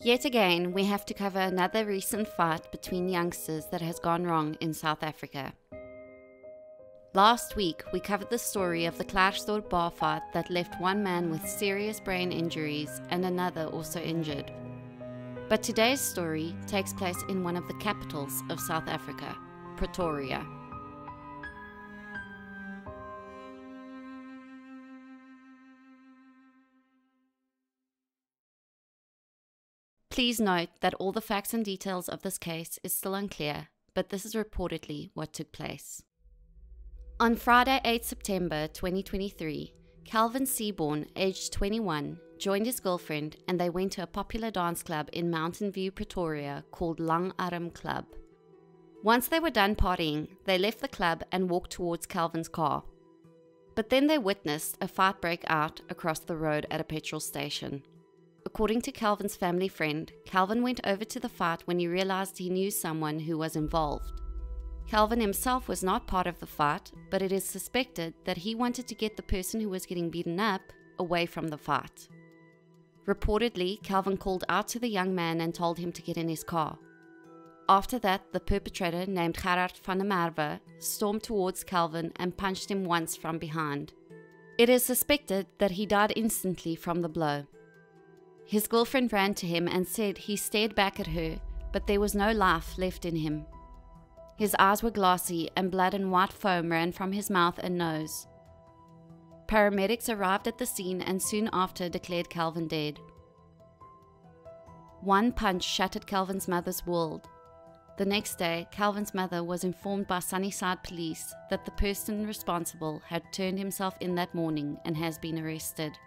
Yet again, we have to cover another recent fight between youngsters that has gone wrong in South Africa. Last week, we covered the story of the Klerksdorp bar fight that left one man with serious brain injuries and another also injured. But today's story takes place in one of the capitals of South Africa, Pretoria. Please note that all the facts and details of this case is still unclear, but this is reportedly what took place. On Friday, 8 September 2023, Celvin Seaborne, aged 21, joined his girlfriend and they went to a popular dance club in Mountain View, Pretoria called Langarm Club. Once they were done partying, they left the club and walked towards Celvin's car. But then they witnessed a fight break out across the road at a petrol station. According to Celvin's family friend, Celvin went over to the fight when he realized he knew someone who was involved. Celvin himself was not part of the fight, but it is suspected that he wanted to get the person who was getting beaten up away from the fight. Reportedly, Celvin called out to the young man and told him to get in his car. After that, the perpetrator, named Gerard van der Merwe, stormed towards Celvin and punched him once from behind. It is suspected that he died instantly from the blow. His girlfriend ran to him and said he stared back at her, but there was no life left in him. His eyes were glassy and blood and white foam ran from his mouth and nose. Paramedics arrived at the scene and soon after declared Celvin dead. One punch shattered Celvin's mother's world. The next day, Celvin's mother was informed by Sunnyside police that the person responsible had turned himself in that morning and has been arrested.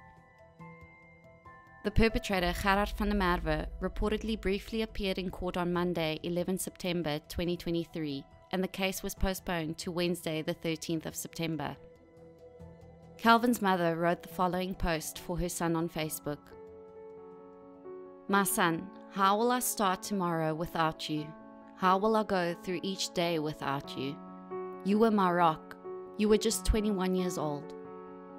The perpetrator, Gerard van der Merwe, reportedly briefly appeared in court on Monday, 11 September 2023, and the case was postponed to Wednesday, the 13th of September. Celvin's mother wrote the following post for her son on Facebook. "My son, how will I start tomorrow without you? How will I go through each day without you? You were my rock. You were just 21 years old.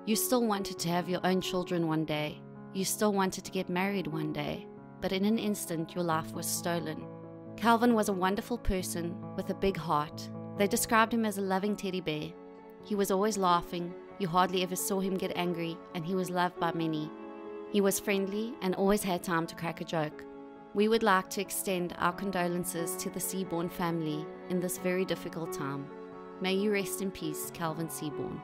You still wanted to have your own children one day. You still wanted to get married one day, but in an instant your life was stolen. Celvin was a wonderful person with a big heart. They described him as a loving teddy bear. He was always laughing, you hardly ever saw him get angry, and he was loved by many. He was friendly and always had time to crack a joke. We would like to extend our condolences to the Seaborne family in this very difficult time. May you rest in peace, Celvin Seaborne."